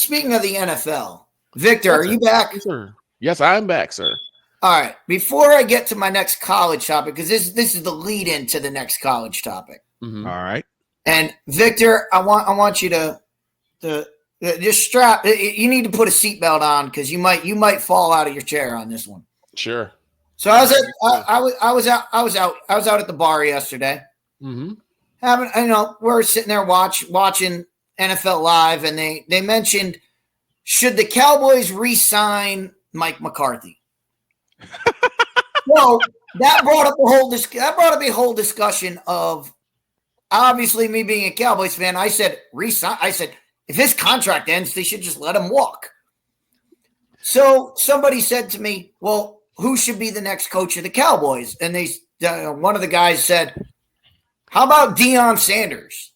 speaking of the NFL, Victor, are you back? Yes, sir. Yes, I'm back, sir. All right. Before I get to my next college topic, because this is the lead into the next college topic. Mm-hmm. All right. And Victor, I want you to just strap. You need to put a seatbelt on because you might fall out of your chair on this one. Sure. So I was out at the bar yesterday. Mm-hmm. We're sitting there watching NFL Live, and they mentioned, should the Cowboys re-sign Mike McCarthy? Well, that brought up a whole discussion of, obviously, me being a Cowboys fan. I said re-sign. I said if his contract ends, they should just let him walk. So somebody said to me, "Well, who should be the next coach of the Cowboys?" And one of the guys said, "How about Deion Sanders?"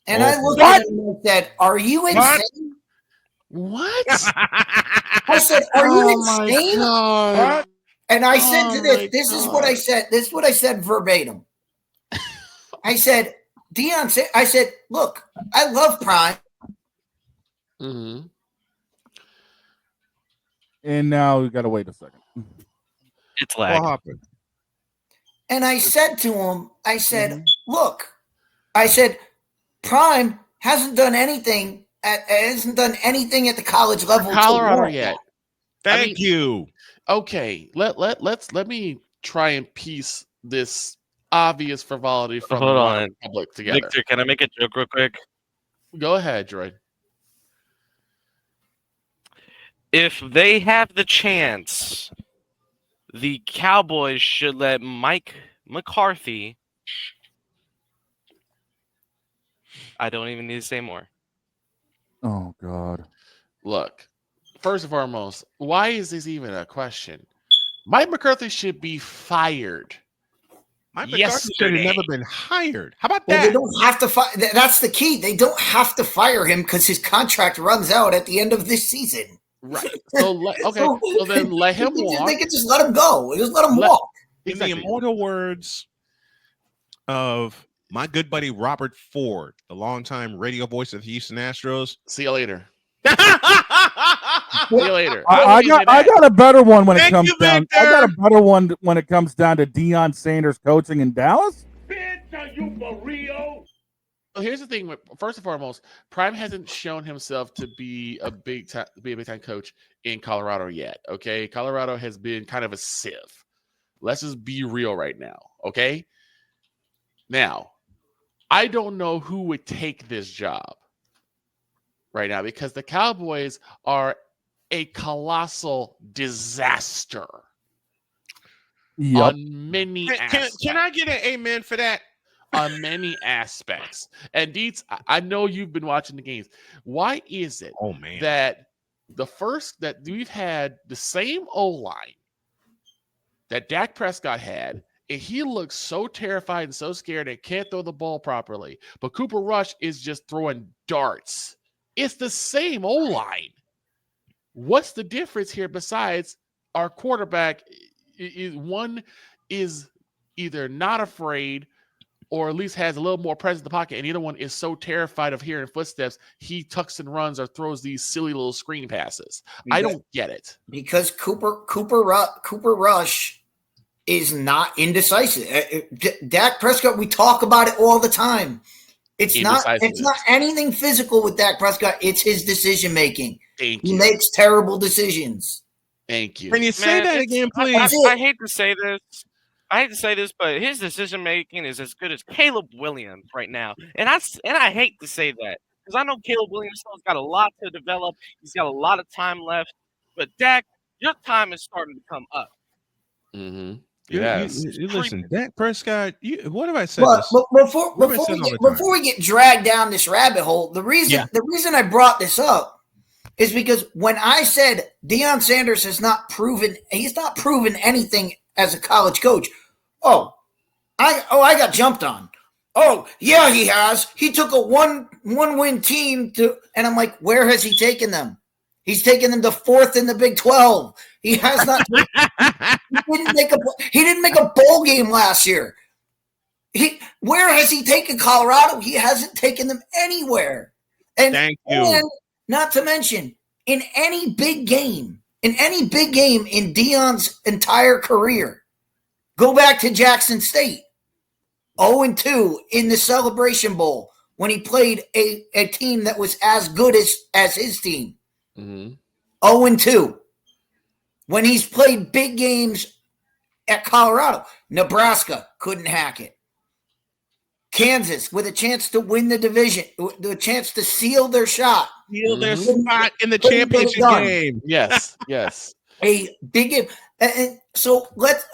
And I looked at him and said, "Are you insane?" What? I said, "Are you insane?" God. And I said to this is what I said. This is what I said verbatim. I said, I said, look, I love Prime. Mm-hmm. And now we got to wait a second. It's lag. What happened? And I said to him, I said, look, I said, Prime hasn't done anything at the college level. Colorado yet. Thank you. Okay, let me try and piece this obvious frivolity from Hold on. the public together. Victor, can I make a joke real quick? Go ahead, Droid. If they have the chance, the Cowboys should let Mike McCarthy. I don't even need to say more. Oh, God. Look, first and foremost, why is this even a question? Mike McCarthy should be fired. Mike McCarthy should have never been hired. How about Well, that? they don't have to fire. That's the key. They don't have to fire him because his contract runs out at the end of this season. Right. So so then let him walk. They can just let him go. Just let him walk. In the immortal words of my good buddy Robert Ford, the longtime radio voice of the Houston Astros. See you later. See you later. I got a better one when it comes down. I got a better one when it comes down to Deion Sanders coaching in Dallas. Bitch, are you for real? Well, here's the thing. First and foremost, Prime hasn't shown himself to be a big time coach in Colorado yet. Okay, Colorado has been kind of a sieve. Let's just be real right now. Okay. Now, I don't know who would take this job right now because the Cowboys are a colossal disaster on many aspects. Can I get an amen for that? On many aspects. And Dietz, I know you've been watching the games. Why is it that we've had the same O-line that Dak Prescott had, and he looks so terrified and so scared and can't throw the ball properly, but Cooper Rush is just throwing darts? It's the same O-line. What's the difference here besides our quarterback is either not afraid or at least has a little more presence in the pocket, and the other one is so terrified of hearing footsteps, he tucks and runs or throws these silly little screen passes. I don't get it. Because Cooper Rush is not indecisive. Dak Prescott, we talk about it all the time. It's not anything physical with Dak Prescott. It's his decision making. He makes terrible decisions. Thank you. Can you say that again, please? I hate to say this, but his decision making is as good as Caleb Williams right now, and I hate to say that because I know Caleb Williams still's got a lot to develop. He's got a lot of time left, but Dak, your time is starting to come up. Mm-hmm. Yes. You listen, Dak Prescott. What have I said? Well, before we get dragged down this rabbit hole, the reason I brought this up is because when I said Deion Sanders he's not proven anything as a college coach. I got jumped on. Oh, yeah, he has. He took a one-win team and I'm like, where has he taken them? He's taken them to fourth in the Big 12. He has not. He didn't make a bowl game last year. Where has he taken Colorado? He hasn't taken them anywhere. And thank you. Not to mention, in any big game in Deion's entire career, go back to Jackson State, 0-2 in the Celebration Bowl when he played a team that was as good as his team. 0-2. When he's played big games at Colorado, Nebraska couldn't hack it. Kansas with a chance to win the division, the chance to seal their shot. Seal their spot in the championship game. Yes. A big game. And so let's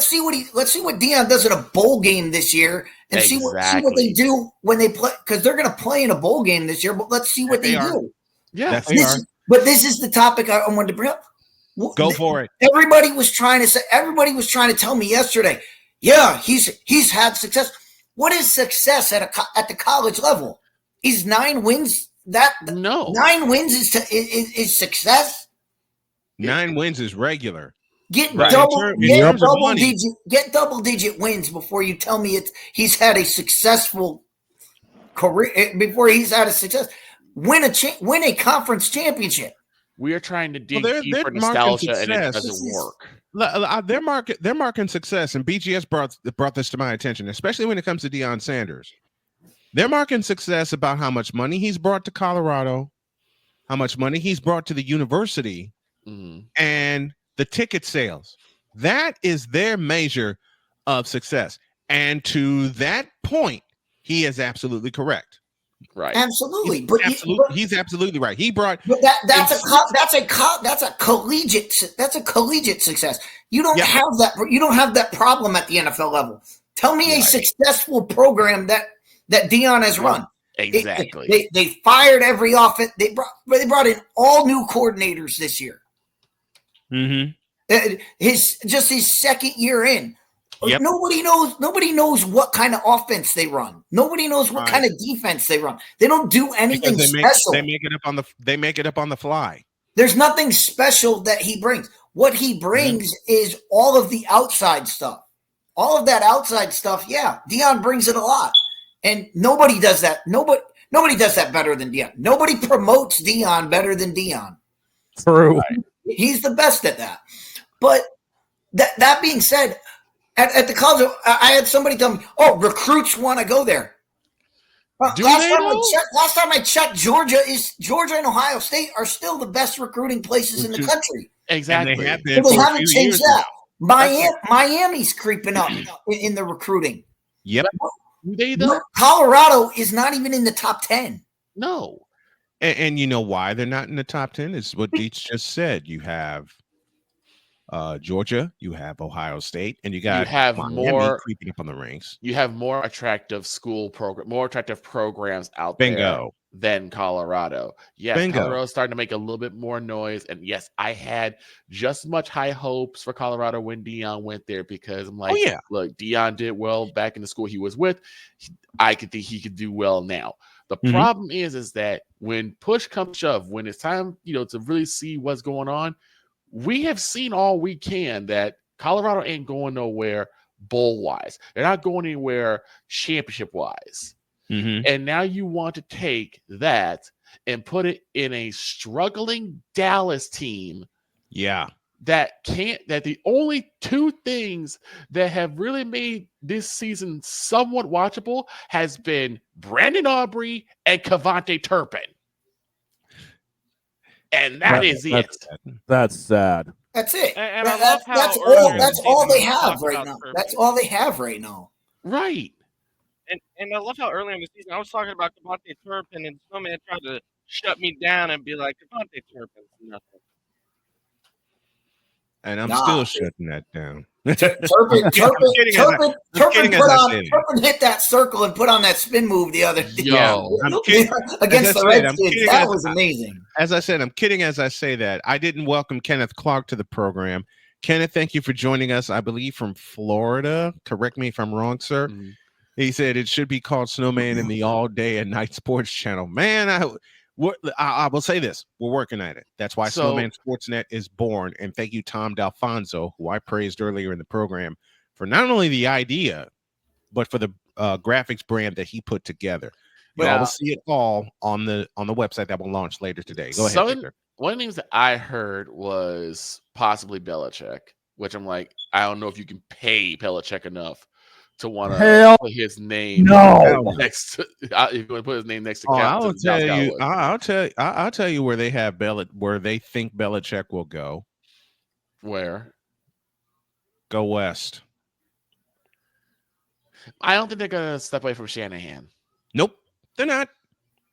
see what Deion does in a bowl game this year and see what they do when they play, because they're going to play in a bowl game this year, but let's see what they do. Yeah. But this is the topic I wanted to bring up. Go for it. Everybody was trying to tell me yesterday, yeah, he's had success. What is success at the college level? Is 9 wins 9 wins is success? 9 wins is regular. Get double digit wins before you tell me he's had a successful career. Before he's had a success, win a conference championship. We are trying to dig deeper nostalgia, and it doesn't work. They're marking success, and BGS brought this to my attention, especially when it comes to Deion Sanders. They're marking success about how much money he's brought to Colorado, how much money he's brought to the university, and the ticket sales. That is their measure of success. And to that point, he is absolutely correct. Right. Absolutely. He's absolutely right. He brought that's a collegiate success. You don't have that. You don't have that problem at the NFL level. Tell me a successful program that Deion has run. Exactly. They fired every offense. They brought in all new coordinators this year. His second year in. Yep. Nobody knows what kind of offense they run. Nobody knows what kind of defense they run. They don't do anything special. They make it up on the fly. There's nothing special that he brings. What he brings is all of the outside stuff. All of that outside stuff, Deion brings it a lot. And nobody does that. Nobody does that better than Deion. Nobody promotes Deion better than Deion. True. Right. He's the best at that. But that being said, at the college, I had somebody tell me, recruits want to go there. Last time I checked, Georgia and Ohio State are still the best recruiting places in the country. Exactly. And they haven't changed that. Miami's creeping up in the recruiting. Yep. Colorado is not even in the top 10. No. And you know why they're not in the top 10 is what Dietz just said. You have Georgia, you have Ohio State, and you have Miami more creeping up on the ranks. You have more attractive programs out there than Colorado. Yes, Colorado's starting to make a little bit more noise. And yes, I had just as much high hopes for Colorado when Deion went there, because I'm like, look, Deion did well back in the school he was with. I could think he could do well now. The problem is that when push comes shove, when it's time, to really see what's going on, we have seen all we can that Colorado ain't going nowhere bowl-wise. They're not going anywhere championship-wise. And now you want to take that and put it in a struggling Dallas team. Yeah. That the only two things that have really made this season somewhat watchable has been Brandon Aubrey and Kevontae Turpin. And that's sad. That's it. And that's all they have right now. That's all they have right now. Right. And I love how early in the season I was talking about Kevontae Turpin, and Snowman tried to shut me down and be like, Kevontae Turpin's nothing. And I'm still shutting that down. Turpin hit that circle and put on that spin move the other day. Against the Redskins. That was amazing. As I said, I'm kidding as I say that. I didn't welcome Kenneth Clark to the program. Kenneth, thank you for joining us, I believe, from Florida. Correct me if I'm wrong, sir. He said it should be called Snowman in the All Day and Night Sports Channel. Man, I will say this. We're working at it. That's why Snowman Sportsnet is born. And thank you, Tom D'Alfonso, who I praised earlier in the program, for not only the idea, but for the graphics brand that he put together. Y'all will see it all on the website that will launch later today. Go ahead, Victor. One of the things that I heard was possibly Belichick, which I'm like, I don't know if you can pay Belichick enough to want to put his name next to if you want to put his name next to I'll tell you where they have where they think Belichick will go. Where? Go west. I don't think they're gonna step away from Shanahan. Nope, they're not.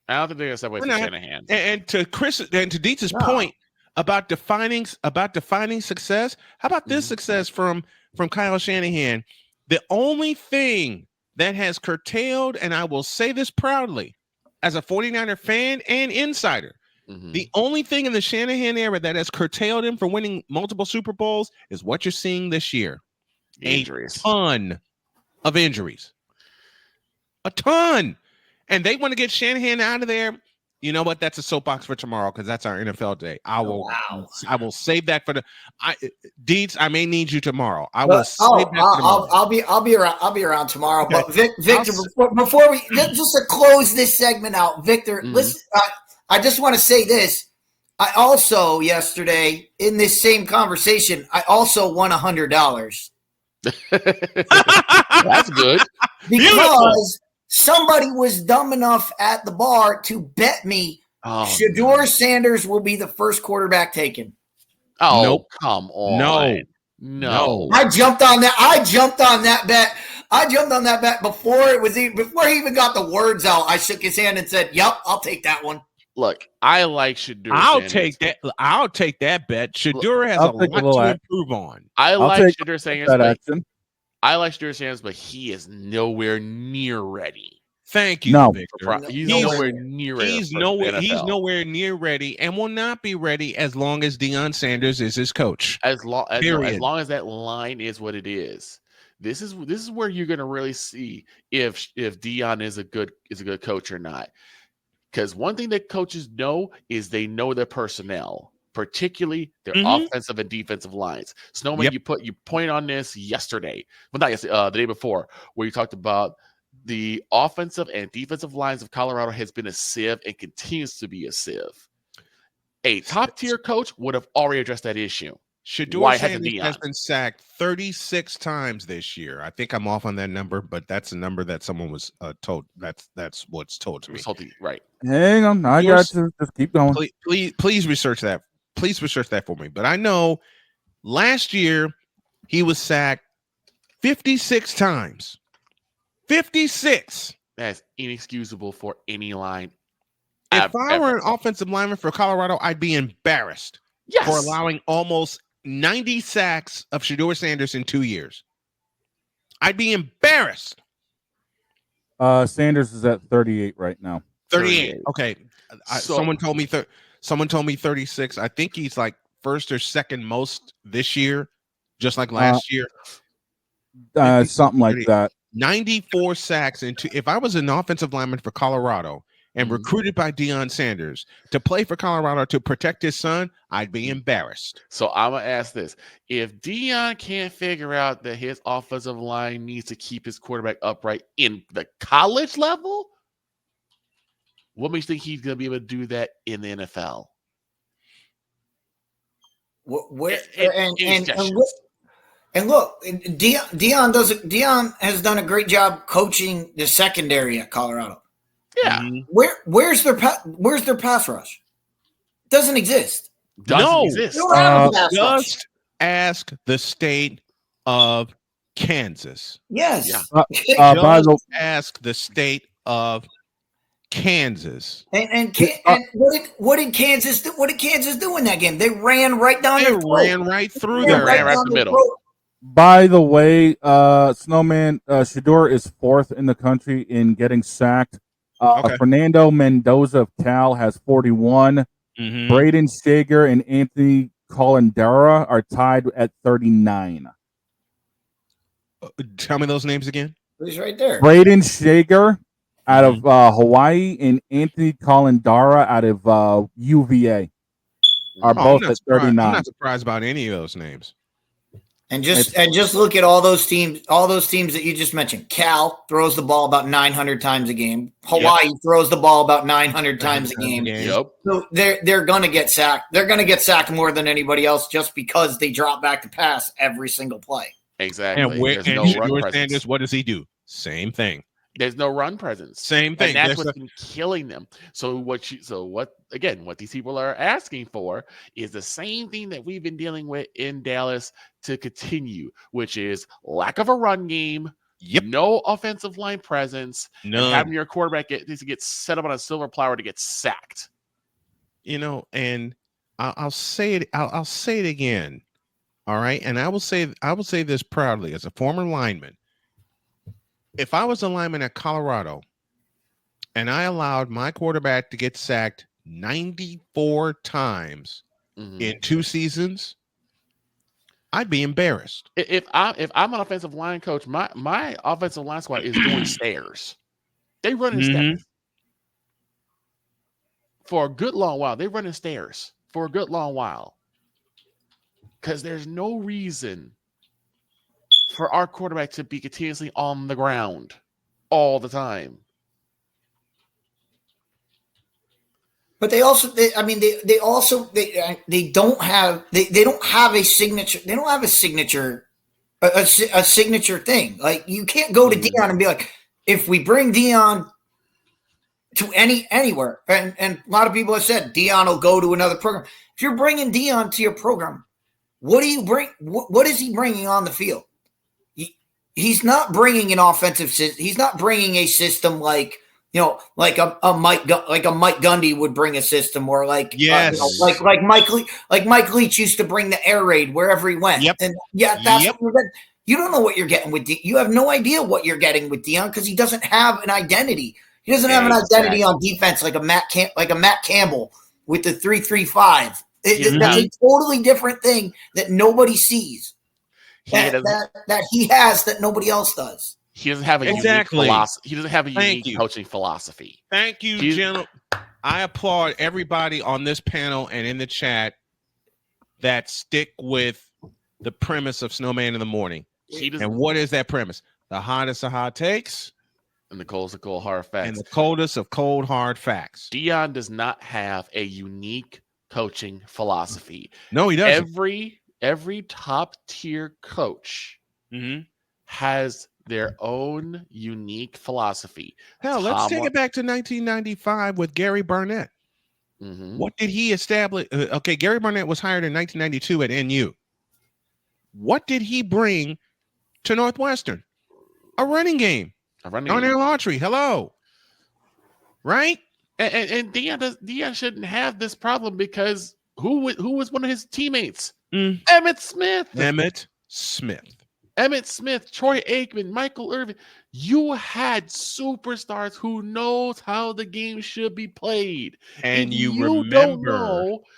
I don't think they're gonna step away from Shanahan. And to Chris and to Dietz's point about defining success, how about this success from Kyle Shanahan? The only thing that has curtailed, and I will say this proudly, as a 49er fan and insider, the only thing in the Shanahan era that has curtailed him from winning multiple Super Bowls is what you're seeing this year. Injuries. A ton of injuries. A ton. And they want to get Shanahan out of there. You know what? That's a soapbox for tomorrow because that's our NFL day. I will save that for Dietz. I may need you tomorrow. I will save that for tomorrow. I'll be around. I'll be around tomorrow. Okay. But Victor, before we just to close this segment out, Victor, listen. I just want to say this. I also yesterday in this same conversation, I also won $100. That's good because somebody was dumb enough at the bar to bet me Shedeur Sanders will be the first quarterback taken. Oh, nope. Come on. No. I jumped on that bet. I jumped on that bet before he even got the words out. I shook his hand and said, "Yep, I'll take that one." Look, I like Shedeur. I'll take that bet. Shedeur has a lot to improve on. I like Shedeur Sanders. I like Shedeur Sanders, but he is nowhere near ready. Thank you, Victor. He's nowhere near ready. He's nowhere near ready and will not be ready as long as Deion Sanders is his coach. As long as that line is what it is. This is where you're going to really see if Deion is a good coach or not. Because one thing that coaches know is they know their personnel, particularly their offensive and defensive lines. Snowman, you pointed on this yesterday. Well, not yesterday, the day before, where you talked about the offensive and defensive lines of Colorado has been a sieve and continues to be a sieve. A top-tier coach would have already addressed that issue. Shedeur Sanders has been sacked 36 times this year. I think I'm off on that number, but that's a number that someone was told. That's what's told to me. Right. Hang on. I got you. Just keep going. Please research that. Please research that for me. But I know last year he was sacked 56 times. 56. That's inexcusable for any line. If I were an offensive lineman for Colorado, I'd be embarrassed for allowing almost 90 sacks of Shedeur Sanders in 2 years. I'd be embarrassed. Sanders is at 38 right now. 38. Okay. Someone told me 36. I think he's like first or second most this year, just like last year. Something like that. 94 sacks if I was an offensive lineman for Colorado and recruited by Deion Sanders to play for Colorado to protect his son, I'd be embarrassed. So I'm going to ask this. If Deion can't figure out that his offensive line needs to keep his quarterback upright in the college level, what makes you think he's going to be able to do that in the NFL? And look, Deion has done a great job coaching the secondary at Colorado. Yeah. Where's their pass rush? Doesn't exist. Doesn't exist. Just ask the state of Kansas. Yes. Yeah. Ask the state of Kansas. And what did Kansas do? What did Kansas do in that game? They ran right down their throat. Ran right through there. Ran right the middle. By the way, Snowman, Shedeur is 4th in the country in getting sacked. Fernando Mendoza of Cal has 41. Braden Shager and Anthony Colandera are tied at 39. Tell me those names again. He's right there. Braden Shager out of Hawaii and Anthony Colandera out of UVA are both at 39. I'm not surprised about any of those names. And just look at all those teams that you just mentioned. Cal throws the ball about 900 times a game. Hawaii throws the ball about 900 times a game. Yep. So they're going to get sacked. They're going to get sacked more than anybody else just because they drop back to pass every single play. Exactly. And what does he do? Same thing. There's no run presence. Same thing. And that's what's been killing them. What these people are asking for is the same thing that we've been dealing with in Dallas to continue, which is lack of a run game, no offensive line presence, and having your quarterback get set up on a silver platter to get sacked. And I'll say it. I'll say it again. All right, and I will say this proudly as a former lineman. If I was a lineman at Colorado and I allowed my quarterback to get sacked 94 times in 2 seasons, I'd be embarrassed. If I'm an offensive line coach, my offensive line squad is doing stairs. They run in stairs for a good long while. They run in stairs for a good long while because there's no reason for our quarterback to be continuously on the ground all the time. But they don't have a signature. They don't have a signature thing. Like you can't go to Deion and be like, if we bring Deion to anywhere, and a lot of people have said Deion will go to another program. If you're bringing Deion to your program, what do you bring? What is he bringing on the field? He's not bringing an offensive system. He's not bringing a system like Mike Gundy would bring a system, or like Mike Leach used to bring the air raid wherever he went. Yep. And you don't know what you're getting with you have no idea what you're getting with Deion because he doesn't have an identity. He doesn't have an identity on defense like a Matt Campbell with the 3-3-5. That's a totally different thing that nobody sees. That he has that nobody else does. He doesn't have a unique philosophy. He doesn't have a unique coaching philosophy. Thank you, gentlemen. I applaud everybody on this panel and in the chat that stick with the premise of Snowman in the Morning. And what is that premise? The hottest of hot takes. And the coldest of cold hard facts. And the coldest of cold hard facts. Deion does not have a unique coaching philosophy. No, he doesn't. Every top tier coach has their own unique philosophy. Hell, let's take it back to 1995 with Gary Barnett. What did he establish? Gary Barnett was hired in 1992 at NU. What did he bring to Northwestern? A running game. Darnell Autry. Hello. Right? And Deion shouldn't have this problem because who was one of his teammates? Emmitt Smith, Troy Aikman, Michael Irvin. You had superstars who knows how the game should be played, and you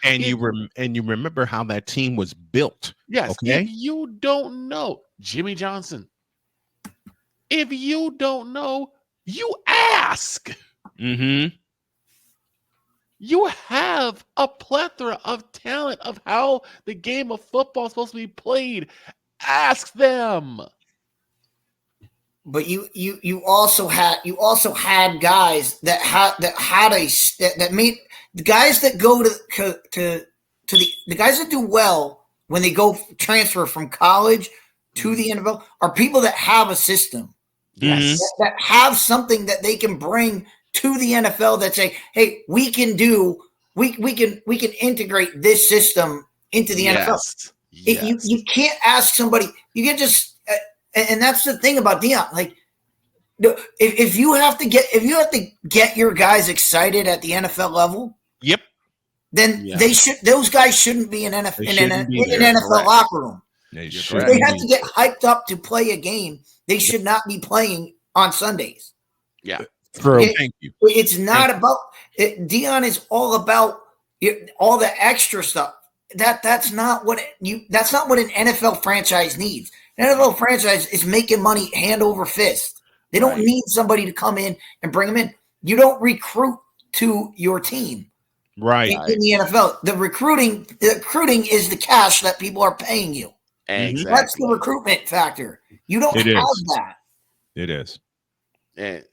remember how that team was built. Yes, okay. If you don't know Jimmy Johnson, if you don't know, you ask. You have a plethora of talent of how the game of football is supposed to be played. Ask them. But you also had guys that made the guys that go to the guys that do well when they go transfer from college to the NFL are people that have a system. Yes. That have something that they can bring to the NFL that say, hey, we can integrate this system into the NFL. Yes. You can't ask somebody. You can just, and that's the thing about Deion. Like, if you have to get your guys excited at the NFL level, then those guys shouldn't be in an NFL locker room. If they have to get hyped up to play a game, they should not be playing on Sundays. Yeah. True. Thank you. It's not about it. Deion is all about all the extra stuff. That's not what an NFL franchise needs. An NFL franchise is making money hand over fist. They don't need somebody to come in and bring them in. You don't recruit to your team. Right. In the NFL, the recruiting is the cash that people are paying you. Exactly. That's the recruitment factor. You don't have that. It is. And